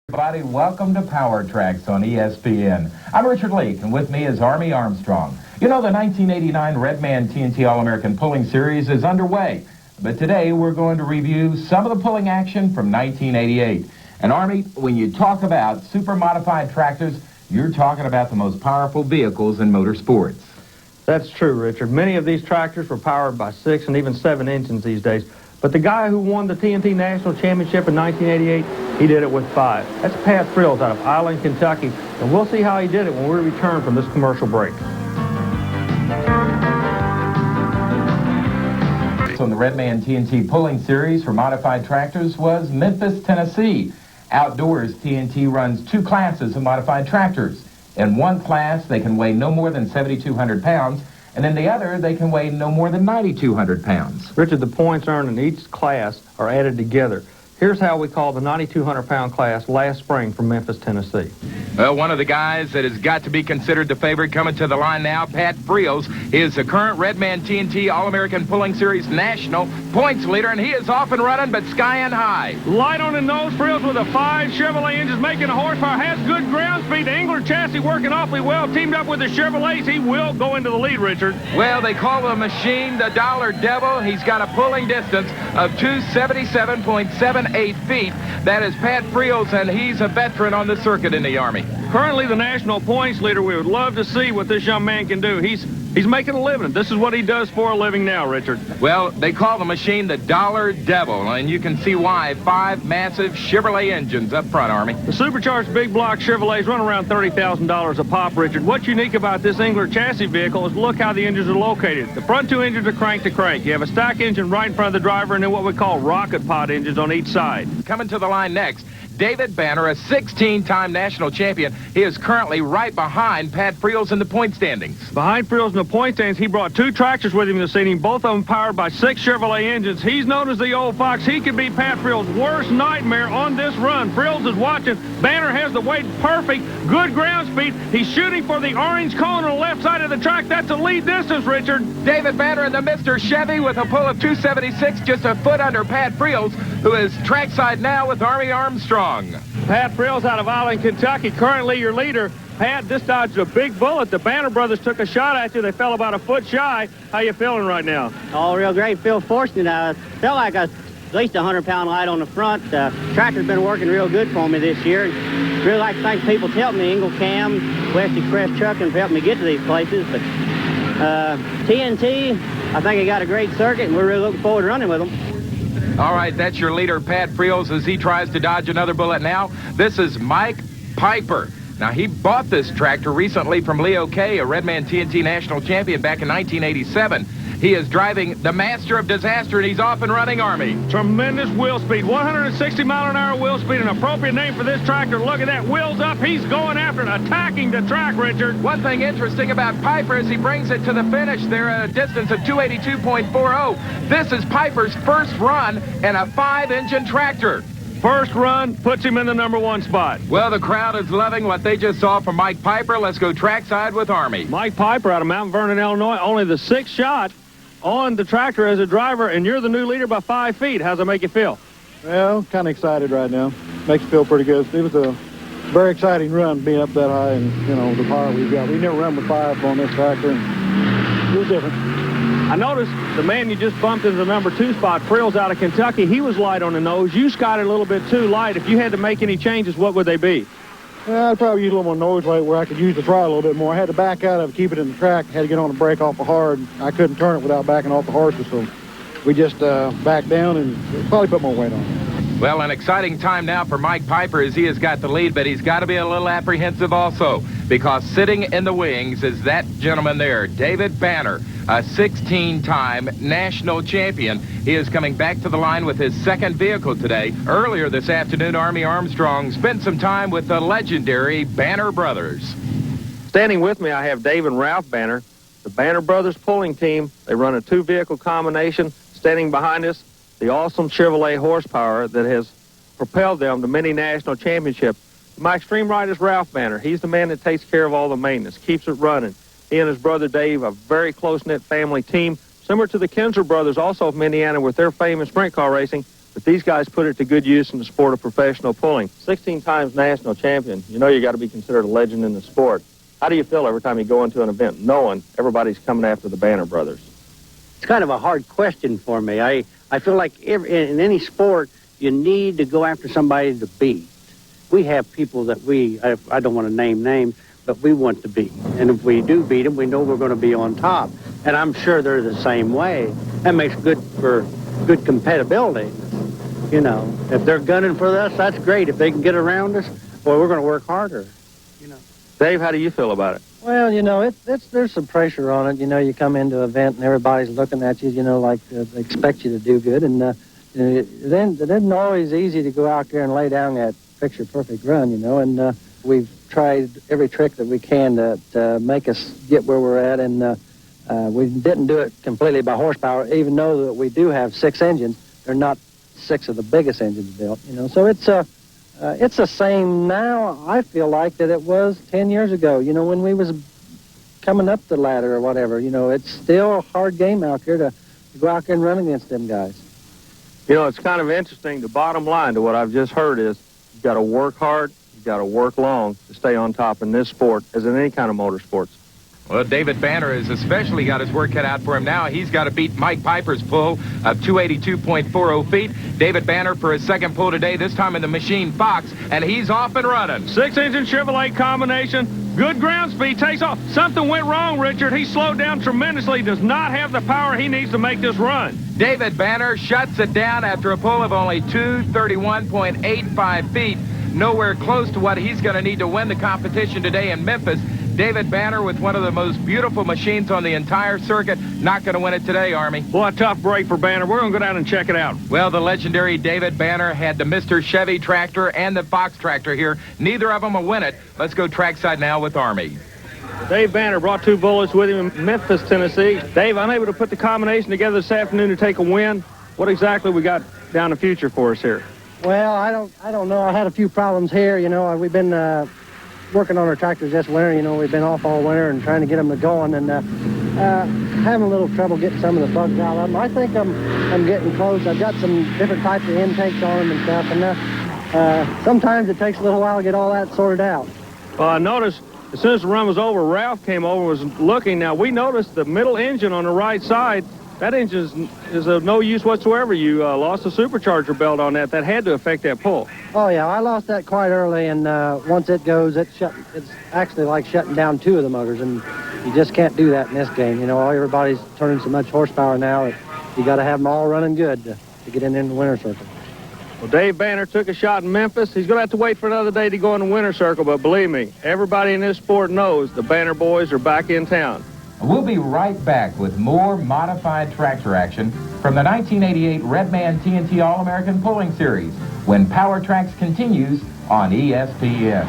Everybody, welcome to Power Tracks on ESPN. I'm Richard Leake, and with me is Army Armstrong. You know, the 1989 Redman TNT All-American Pulling Series is underway, but today we're going to review some of the pulling action from 1988. And Army, when you talk about super modified tractors, you're talking about the most powerful vehicles in motorsports. That's true, Richard. Many of these tractors were powered by 6 and even 7 engines these days. But the guy who won the TNT National Championship in 1988, he did it with 5. That's Pat Friels out of Island, Kentucky. And we'll see how he did it when we return from this commercial break. So in the Redman TNT Pulling Series for modified tractors was Memphis, Tennessee. Outdoors, TNT runs 2 classes of modified tractors. In one class, they can weigh no more than 7,200 pounds. And in the other, they can weigh no more than 9,200 pounds. Richard, the points earned in each class are added together. Here's how we call the 9,200-pound class last spring from Memphis, Tennessee. Well, one of the guys that has got to be considered the favorite coming to the line now, Pat Friels, is the current Redman TNT All-American Pulling Series National Points leader, and he is off and running, but skying high. Light on the nose, Friels with a 5 Chevrolet engine, making a horsepower, has good ground speed. The Engler chassis working awfully well, teamed up with the Chevrolets. He will go into the lead, Richard. Well, they call the machine the Dollar Devil. He's got a pulling distance of 277.78 feet. That is Pat Friels, and he's a veteran on the circuit in the Army. Currently the national points leader. We would love to see what this young man can do. He's making a living. This is what he does for a living now, Richard. Well, they call the machine the Dollar Devil, and you can see why. 5 massive Chevrolet engines up front, Army. The supercharged big block Chevrolets run around $30,000 a pop, Richard. What's unique about this Engler chassis vehicle is look how the engines are located. The front 2 engines are crank to crank. You have a stack engine right in front of the driver, and then what we call rocket pod engines on each side. Coming to the line next, David Banner, a 16-time national champion. He is currently right behind Pat Friels in the point standings. Behind Friels in the point standings, he brought 2 tractors with him this evening, both of them powered by 6 Chevrolet engines. He's known as the old fox. He could be Pat Friels' worst nightmare on this run. Friels is watching. Banner has the weight perfect, good ground speed. He's shooting for the orange cone on the left side of the track. That's a lead distance, Richard. David Banner in the Mr. Chevy with a pull of 276, just a foot under Pat Friels, who is trackside now with Army Armstrong. Pat Friels out of Island, Kentucky, currently your leader. Pat, this dodged a big bullet. The Banner brothers took a shot at you. They fell about a foot shy. How you feeling right now? Oh, real great. Feel fortunate. I felt like I was at least a 100-pound light on the front. Tractor's been working real good for me this year. Really like to thank people that helped me. Ingle Cam, West Express Trucking for helping me get to these places. But TNT, I think they got a great circuit, and we're really looking forward to running with them. All right, that's your leader, Pat Friels, as he tries to dodge another bullet now. This is Mike Piper. Now, he bought this tractor recently from Leo Kay, a Redman TNT national champion back in 1987. He is driving the Master of Disaster, and he's off and running, Army. Tremendous wheel speed, 160-mile-an-hour wheel speed, an appropriate name for this tractor. Look at that, wheels up. He's going after it, attacking the track, Richard. One thing interesting about Piper is he brings it to the finish there at a distance of 282.40. This is Piper's first run in a 5-engine tractor. First run puts him in the #1 spot. Well, the crowd is loving what they just saw from Mike Piper. Let's go trackside with Army. Mike Piper out of Mount Vernon, Illinois, only the 6th shot on the tractor as a driver, and you're the new leader by 5 feet. How's it make you feel? Well, kind of excited right now. Makes you feel pretty good. It was a very exciting run being up that high and, you know, the power we've got. We never run with 5 on this tractor, and it was different. I noticed the man you just bumped into the #2 spot, Friels out of Kentucky, he was light on the nose. You skied it a little bit too light. If you had to make any changes, what would they be? Yeah, I'd probably use a little more nose weight where I could use the throttle a little bit more. I had to back out of it, keep it in the track. Had to get on the brake awful hard. I couldn't turn it without backing off the horses, so we just backed down and probably put more weight on it. Well, an exciting time now for Mike Piper as he has got the lead, but he's got to be a little apprehensive also, because sitting in the wings is that gentleman there, David Banner, a 16-time national champion. He is coming back to the line with his 2nd vehicle today. Earlier this afternoon, Army Armstrong spent some time with the legendary Banner brothers. Standing with me, I have Dave and Ralph Banner, the Banner brothers pulling team. They run a 2-vehicle combination. Standing behind us, the awesome Chevrolet horsepower that has propelled them to many national championships. My extreme right is Ralph Banner. He's the man that takes care of all the maintenance, keeps it running. He and his brother Dave, a very close-knit family team, similar to the Kinzer brothers, also from Indiana, with their fame in sprint car racing. but these guys put it to good use in the sport of professional pulling. 16 times national champion. You know you got to be considered a legend in the sport. How do you feel every time you go into an event knowing everybody's coming after the Banner brothers? It's kind of a hard question for me. I feel like in any sport, you need to go after somebody to beat. We have people that I don't want to name names, but we want to beat. And if we do beat them, we know we're going to be on top. And I'm sure they're the same way. That makes good for good compatibility. You know, if they're gunning for us, that's great. If they can get around us, well, we're going to work harder. You know. Dave, how do you feel about it? Well, you know, there's some pressure on it. You know, you come into an event and everybody's looking at you, you know, like they expect you to do good. And then it isn't always easy to go out there and lay down that picture-perfect run, you know. And we've tried every trick that we can to make us get where we're at. And we didn't do it completely by horsepower, even though that we do have 6 engines. They're not 6 of the biggest engines built, you know. So it's the same now, I feel like, that it was 10 years ago, you know, when we was coming up the ladder or whatever. You know, it's still a hard game out there to go out there and run against them guys. You know, it's kind of interesting. The bottom line to what I've just heard is you've got to work hard, you've got to work long to stay on top in this sport, as in any kind of motorsports. Well, David Banner has especially got his work cut out for him now. He's got to beat Mike Piper's pull of 282.40 feet. David Banner for his second pull today, this time in the Machine Fox, and he's off and running. 6-engine Chevrolet combination. Good ground speed. Takes off. Something went wrong, Richard. He slowed down tremendously. Does not have the power he needs to make this run. David Banner shuts it down after a pull of only 231.85 feet. Nowhere close to what he's going to need to win the competition today in Memphis. David Banner with one of the most beautiful machines on the entire circuit. Not going to win it today, Army. Boy, a tough break for Banner. We're going to go down and check it out. Well, the legendary David Banner had the Mr. Chevy tractor and the Fox tractor here. Neither of them will win it. Let's go trackside now with Army. Dave Banner brought 2 bullets with him in Memphis, Tennessee. Dave, unable to put the combination together this afternoon to take a win. What exactly we got down the future for us here? Well, I don't know. I had a few problems here. You know, we've been working on our tractors this winter. You know, we've been off all winter and trying to get them going, and having a little trouble getting some of the bugs out of them. I think I'm getting close. I've got some different types of intakes on them and stuff, and sometimes it takes a little while to get all that sorted out. Well, I noticed as soon as the run was over, Ralph came over and was looking. Now, we noticed the middle engine on the right side. That engine is of no use whatsoever. You lost the supercharger belt on that. That had to affect that pull. Oh, yeah, I lost that quite early, and once it goes, it's actually like shutting down 2 of the motors, and you just can't do that in this game. You know, everybody's turning so much horsepower now that you got to have them all running good to get in the winner circle. Well, Dave Banner took a shot in Memphis. He's going to have to wait for another day to go in the winner circle, but believe me, everybody in this sport knows the Banner boys are back in town. We'll be right back with more modified tractor action from the 1988 Redman TNT All-American Pulling Series when Power Tracks continues on ESPN.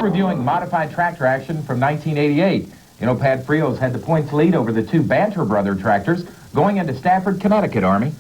Reviewing modified tractor action from 1988. You know, Pat Friels had the points lead over the 2 Banter brother tractors going into Stafford, Connecticut, Army.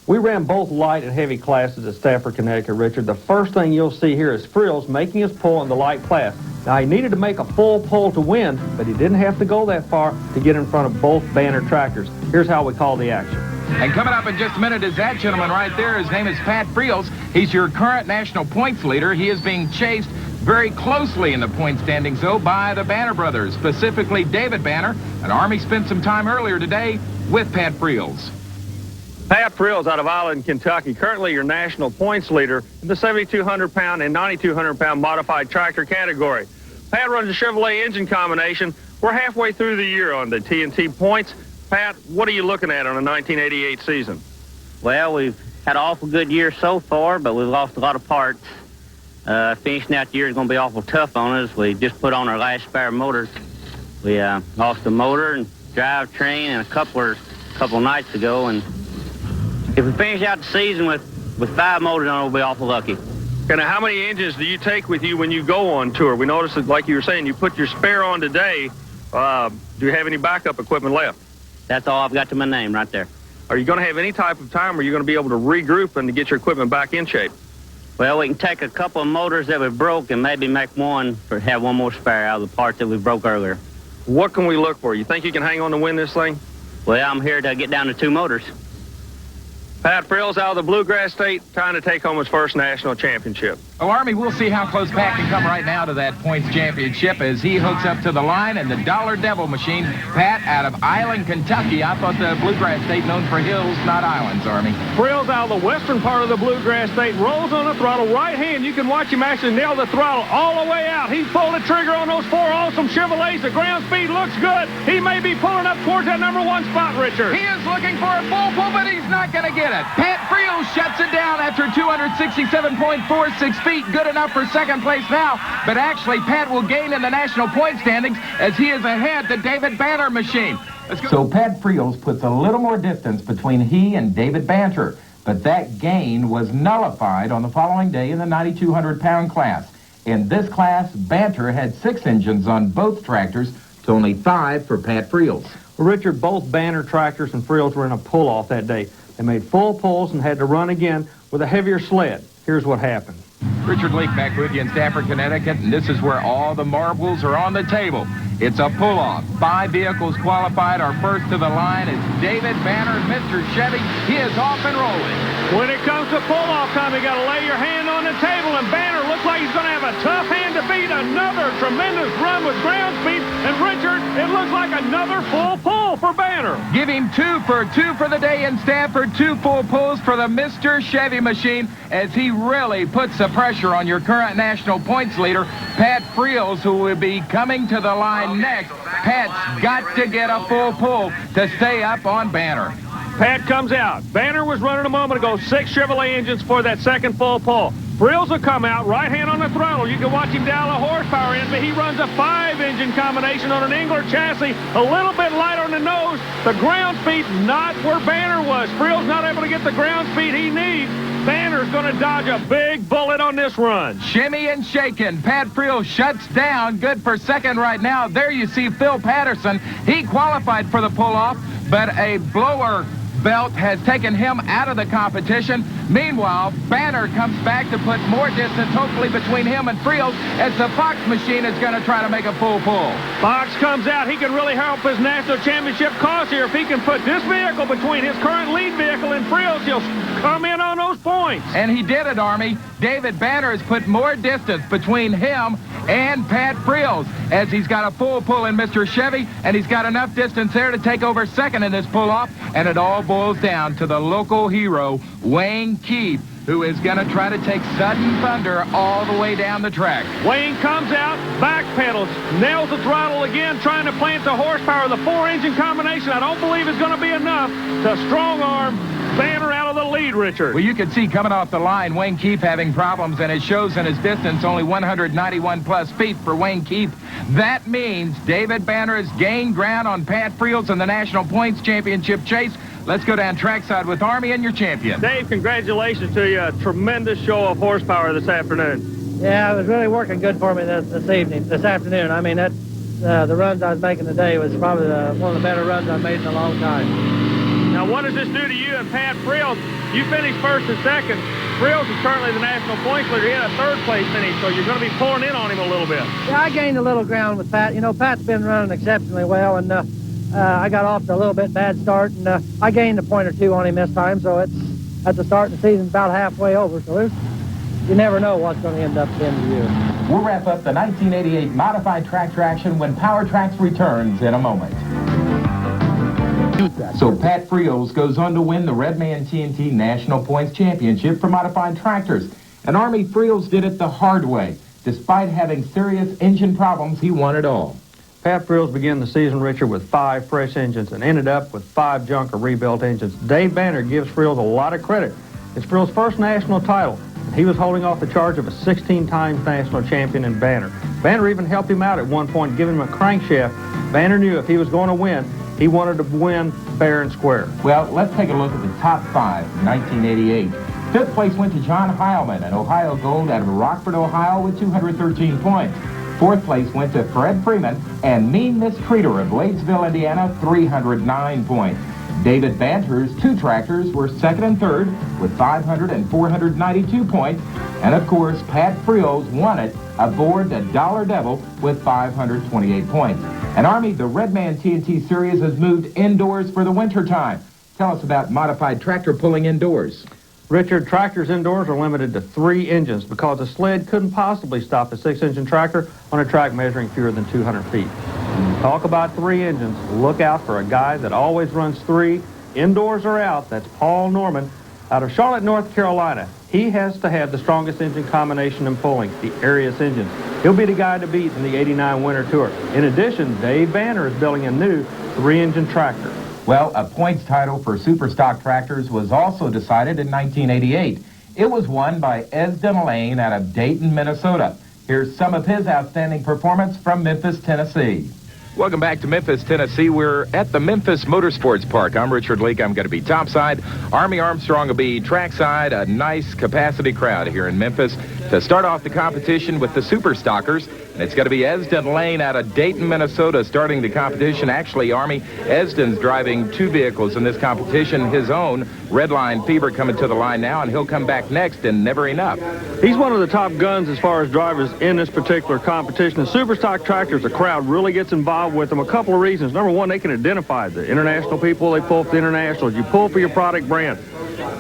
We ran both light and heavy classes at Stafford, Connecticut, Richard. The first thing you'll see here is Friels making his pull in the light class. Now, he needed to make a full pull to win, but he didn't have to go that far to get in front of both Banner tractors. Here's how we call the action. And coming up in just a minute is that gentleman right there. His name is Pat Friels. He's your current national points leader. He is being chased very closely in the point standings, though, by the Banner brothers, specifically David Banner. And Army spent some time earlier today with Pat Friels. Pat Friels out of Island, Kentucky, currently your national points leader in the 7,200-pound and 9,200-pound modified tractor category. Pat runs a Chevrolet engine combination. We're halfway through the year on the TNT points. Pat, what are you looking at on the 1988 season? Well, we've had an awful good year so far, but we've lost a lot of parts. Finishing out the year is going to be awful tough on us. We just put on our last spare motor. We lost the motor and drivetrain and a couple nights ago, and if we finish out the season with 5 motors on it, we'll be awful lucky. Okay, now, how many engines do you take with you when you go on tour? We noticed that, like you were saying, you put your spare on today. Do you have any backup equipment left? That's all I've got to my name right there. Are you going to have any type of time where you're going to be able to regroup and to get your equipment back in shape? Well, we can take a couple of motors that we broke and maybe make have one more spare out of the parts that we broke earlier. What can we look for? You think you can hang on to win this thing? Well, I'm here to get down to 2 motors. Pat Friels out of the Bluegrass State trying to take home his first national championship. Oh, Army, we'll see how close Pat can come right now to that points championship as he hooks up to the line and the Dollar Devil machine. Pat out of Island, Kentucky. I thought the Bluegrass State known for hills, not islands, Army. Friels out of the western part of the Bluegrass State rolls on the throttle. Right hand, you can watch him actually nail the throttle all the way out. He pulled the trigger on those 4 awesome Chevrolets. The ground speed looks good. He may be pulling up towards that number 1 spot, Richard. He is looking for a full pull, but he's not going to get it. Pat Friels shuts it down after 267.46 feet. Good enough for second place now, but actually Pat will gain in the national point standings as he is ahead the David Banner machine. So Pat Friels puts a little more distance between he and David Banter, but that gain was nullified on the following day in the 9,200-pound class. In this class, Banter had 6 engines on both tractors to only 5 for Pat Friels. Well, Richard, both Banner tractors and Friels were in a pull-off that day. They made full pulls and had to run again with a heavier sled. Here's what happened. Richard Leake back with you in Stafford, Connecticut, and this is where all the marbles are on the table. It's a pull-off. 5 vehicles qualified. Our first to the line is David Banner, Mr. Chevy. He is off and rolling. When it comes to pull-off time, you got to lay your hand on the table, and Banner looks like he's going to have a tough hand to beat. Another tremendous run with ground speed, and Richard, it looks like another full pull for Banner. Give him 2 for the day in Stafford. 2 full pulls for the Mr. Chevy machine as he really puts the pressure on your current national points leader, Pat Friels, who will be coming to the line next. Pat's got to get a full pull to stay up on Banner. Pat comes out. Banner was running a moment ago, 6 Chevrolet engines for that second full pull. Friels will come out, right hand on the throttle. You can watch him dial a horsepower in, but he runs a 5-engine combination on an Engler chassis, a little bit light on the nose. The ground speed not where Banner was. Friels not able to get the ground speed he needs. Banner's going to dodge a big bullet on this run. Shimmy and shaking. Pat Friels shuts down. Good for second right now. There you see Phil Patterson. He qualified for the pull-off, but a blower belt has taken him out of the competition. Meanwhile, Banner comes back to put more distance, hopefully, between him and Friels as the Fox machine is going to try to make a full pull. Fox comes out. He can really help his national championship cause here. If he can put this vehicle between his current lead vehicle and Friels, he'll come in on those points. And he did it, Army. David Banner has put more distance between him and Pat Friels as he's got a full pull in Mr. Chevy, and he's got enough distance there to take over second in this pull-off, and it all boils down to the local hero, Wayne Keith, who is going to try to take sudden thunder all the way down the track. Wayne comes out, back pedals, nails the throttle again, trying to plant the horsepower. The 4-engine combination, I don't believe is going to be enough to strong-arm Banner out of the lead, Richard. Well, you can see coming off the line, Wayne Keith having problems, and it shows in his distance, only 191-plus feet for Wayne Keith. That means David Banner has gained ground on Pat Friels in the National Points Championship chase. Let's go down trackside with Army and your champion. Dave, congratulations to you. A tremendous show of horsepower this afternoon. Yeah, it was really working good for me this afternoon. I mean, the runs I was making today was probably one of the better runs I've made in a long time. Now, what does this do to you and Pat Friels? You finished first and second. Friels is currently the national points leader. He had a third-place finish, so you're going to be pulling in on him a little bit. Yeah, I gained a little ground with Pat. You know, Pat's been running exceptionally well, and I got off to a little bit bad start, and I gained a point or 2 on him this time, so it's at the start of the season about halfway over, so you never know what's going to end up at the end of the year. We'll wrap up the 1988 Modified Tractor Action when Power Tracks returns in a moment. So Pat Friels goes on to win the Redman TNT National Points Championship for Modified Tractors. And Army Friels did it the hard way. Despite having serious engine problems, he won it all. Pat Friels began the season, Richard, with 5 fresh engines and ended up with 5 junk or rebuilt engines. Dave Banner gives Friels a lot of credit. It's Friels' first national title. He was holding off the charge of a 16-time national champion in Banner. Banner even helped him out at one point, giving him a crankshaft. Banner knew if he was going to win, he wanted to win fair and square. Well, let's take a look at the top 5 in 1988. 5th place went to John Heilman, an Ohio Gold out of Rockford, Ohio, with 213 points. 4th place went to Fred Freeman and Mean Miss Treater of Wadesville, Indiana, 309 points. David Banter's 2 tractors were 2nd and 3rd with 500 and 492 points. And of course, Pat Friels won it aboard the Dollar Devil with 528 points. And Army, the Redman TNT Series has moved indoors for the wintertime. Tell us about modified tractor pulling indoors. Richard, tractors indoors are limited to 3 engines because a sled couldn't possibly stop a 6-engine tractor on a track measuring fewer than 200 feet. When you talk about 3 engines, look out for a guy that always runs 3, indoors or out. That's Paul Norman out of Charlotte, North Carolina. He has to have the strongest engine combination in pulling, the Arius engine. He'll be the guy to beat in the '89 Winter Tour. In addition, Dave Banner is building a new 3-engine tractor. Well, a points title for super stock tractors was also decided in 1988. It was won by Esden Lane out of Dayton, Minnesota. Here's some of his outstanding performance from Memphis, Tennessee. Welcome back to Memphis, Tennessee. We're at the Memphis Motorsports Park. I'm Richard Leake. I'm going to be topside. Army Armstrong will be trackside. A nice capacity crowd here in Memphis to start off the competition with the Super Stockers. And it's going to be Esden Lane out of Dayton, Minnesota, starting the competition. Actually, Army, Esden's driving 2 vehicles in this competition. His own Redline Fever coming to the line now, and he'll come back next in Never Enough. He's one of the top guns as far as drivers in this particular competition. The super stock tractors, the crowd really gets involved with them. A couple of reasons. Number one, they can identify the international people. They pull for the internationals. You pull for your product brand.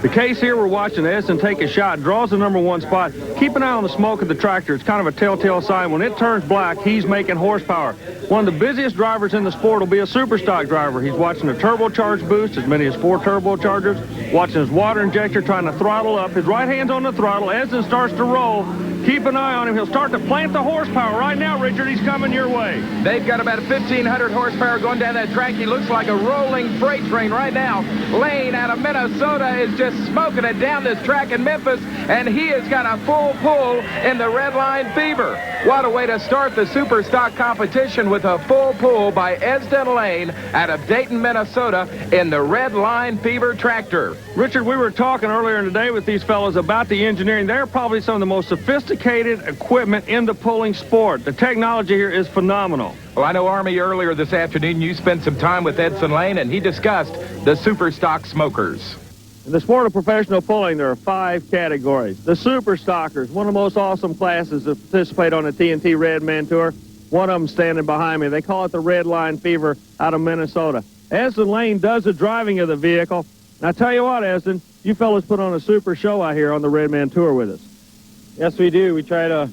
The case here, we're watching Esden take a shot, draws the number 1 spot. Keep an eye on the smoke of the tractor. It's kind of a telltale sign. When it turns black, he's making horsepower. One of the busiest drivers in the sport will be a super stock driver. He's watching a turbocharged boost, as many as 4 turbochargers, watching his water injector, trying to throttle up. His right hand's on the throttle. Esden starts to roll. Keep an eye on him. He'll start to plant the horsepower. Right now, Richard, he's coming your way. They've got about 1,500 horsepower going down that track. He looks like a rolling freight train right now. Lane out of Minnesota is just smoking it down this track in Memphis, and he has got a full pull in the Redline Fever. What a way to start the super stock competition with a full pull by Esden Lane out of Dayton, Minnesota in the Redline Fever tractor. Richard, we were talking earlier today with these fellows about the engineering. They're probably some of the most sophisticated equipment in the pulling sport. The technology here is phenomenal. Well, I know, Army, earlier this afternoon you spent some time with Esden Lane, and he discussed the super stock smokers. In the sport of professional pulling, there are 5 categories. The super stockers, one of the most awesome classes that participate on the TNT Redman Tour. One of them standing behind me. They call it the Redline Fever out of Minnesota. Esden Lane does the driving of the vehicle. And I tell you what, Esden, you fellas put on a super show out here on the Redman Tour with us. Yes, we do. We try to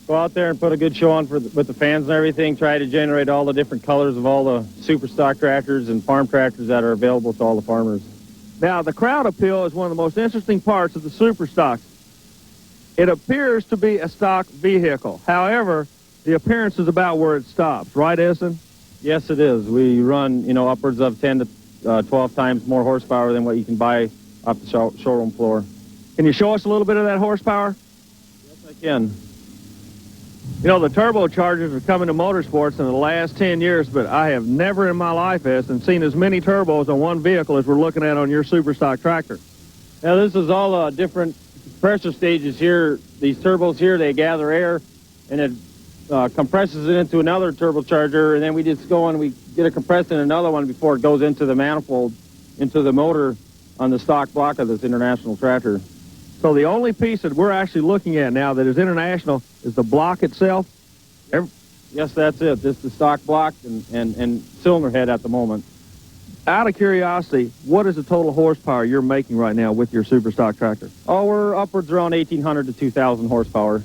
go out there and put a good show on with the fans and everything, try to generate all the different colors of all the super stock tractors and farm tractors that are available to all the farmers. Now, the crowd appeal is one of the most interesting parts of the super stocks. It appears to be a stock vehicle. However, the appearance is about where it stops. Right, Esden? Yes, it is. We run, upwards of 10 to 12 times more horsepower than what you can buy off the showroom floor. Can you show us a little bit of that horsepower? Yes, I can. You know, the turbochargers are coming to motorsports in the last 10 years, but I have never in my life, Esden, seen as many turbos on one vehicle as we're looking at on your super stock tractor. Now, this is all different pressure stages here. These turbos here, they gather air, and it compresses it into another turbocharger, and then we just go and we get it compressed in another one before it goes into the manifold, into the motor on the stock block of this international tractor. So the only piece that we're actually looking at now that is international is the block itself? Yes, that's it. This is the stock block and cylinder head at the moment. Out of curiosity, what is the total horsepower you're making right now with your super stock tractor? Oh, we're upwards around 1,800 to 2,000 horsepower.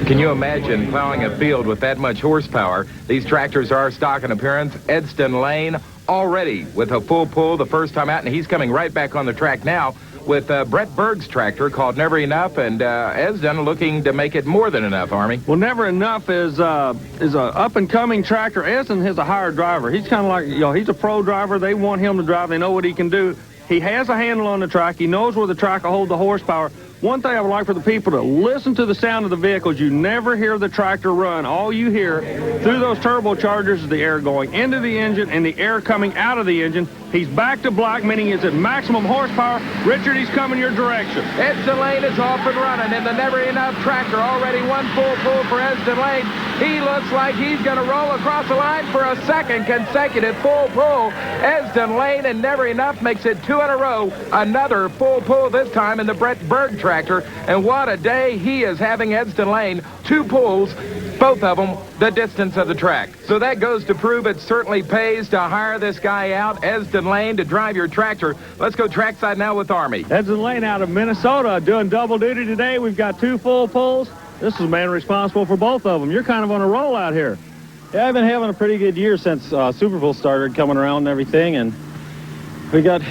Can you imagine plowing a field with that much horsepower? These tractors are stock in appearance. Esden Lane already with a full pull the first time out, and he's coming right back on the track now with Brett Berg's tractor called Never Enough, and Esden looking to make it more than enough, Army. Well, Never Enough is a up-and-coming tractor. Esden is a hired driver. He's kind of like, he's a pro driver. They want him to drive. They know what he can do. He has a handle on the track. He knows where the track will hold the horsepower. One thing I would like for the people to listen to the sound of the vehicles. You never hear the tractor run. All you hear through those turbochargers is the air going into the engine and the air coming out of the engine. He's back to black, meaning he's at maximum horsepower. Richard, he's coming your direction. Esden Lane is off and running in the Never Enough tractor. Already one full pull for Esden Lane. He looks like he's going to roll across the line for a second consecutive full pull. Esden Lane, and never enough, makes it 2 in a row. Another full pull, this time in the Brett Berg tractor. And what a day he is having, Esden Lane. 2 pulls, both of them the distance of the track. So that goes to prove it certainly pays to hire this guy out, Esden Lane, to drive your tractor. Let's go trackside now with Army. Esden Lane out of Minnesota doing double duty today. We've got 2 full pulls. This is a man responsible for both of them. You're kind of on a roll out here. Yeah, I've been having a pretty good year since Super Bowl started coming around and everything, and we got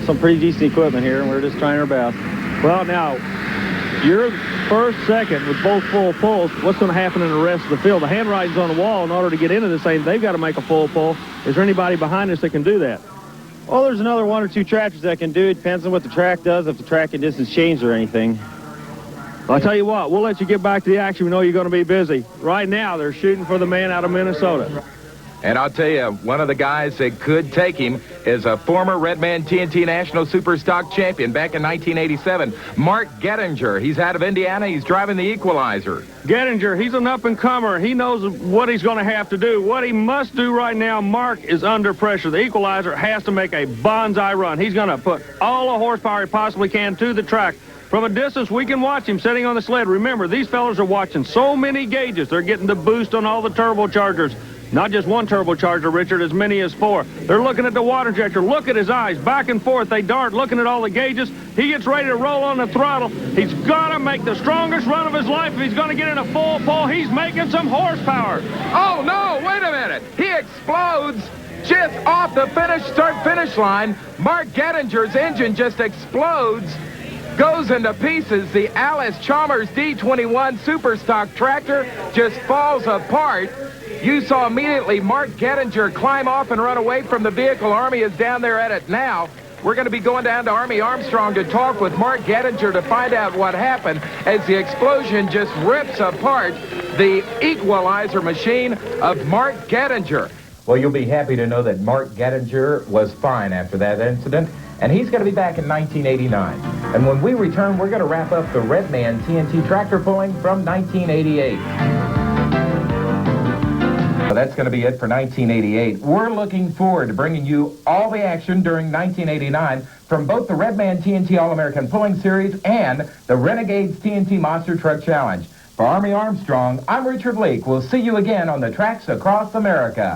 some pretty decent equipment here, and we're just trying our best. Well, now, you're first, second with both full pulls. What's going to happen in the rest of the field? The handwriting's on the wall. In order to get into this thing, they've got to make a full pull. Is there anybody behind us that can do that? Well, there's another 1 or 2 tractors that can do it. Depends on what the track does, if the track and distance change or anything. I'll tell you what, we'll let you get back to the action. We know you're going to be busy. Right now, they're shooting for the man out of Minnesota. And I'll tell you, one of the guys that could take him is a former Redman TNT National Superstock champion back in 1987, Mark Gettinger. He's out of Indiana. He's driving the Equalizer. Gettinger, he's an up-and-comer. He knows what he's going to have to do. What he must do right now, Mark is under pressure. The Equalizer has to make a bonsai run. He's going to put all the horsepower he possibly can to the track. From a distance, we can watch him sitting on the sled. Remember, these fellas are watching so many gauges. They're getting the boost on all the turbochargers. Not just one turbocharger, Richard, as many as 4. They're looking at the water injector. Look at his eyes. Back and forth, they dart, looking at all the gauges. He gets ready to roll on the throttle. He's got to make the strongest run of his life if he's going to get in a full pull. He's making some horsepower. Oh, no, wait a minute. He explodes just off the start-finish line. Mark Gettinger's engine just explodes. Goes into pieces. The Alice Chalmers D21 Superstock tractor just falls apart. You saw immediately Mark Gettinger climb off and run away from the vehicle. Army is down there at it now. We're going to be going down to Army Armstrong to talk with Mark Gettinger to find out what happened as the explosion just rips apart the Equalizer machine of Mark Gettinger. Well, you'll be happy to know that Mark Gettinger was fine after that incident, and he's going to be back in 1989. And when we return, we're going to wrap up the Redman TNT tractor pulling from 1988. So that's going to be it for 1988. We're looking forward to bringing you all the action during 1989 from both the Redman TNT All-American Pulling Series and the Renegades TNT Monster Truck Challenge. For Army Armstrong, I'm Richard Leake. We'll see you again on the tracks across America.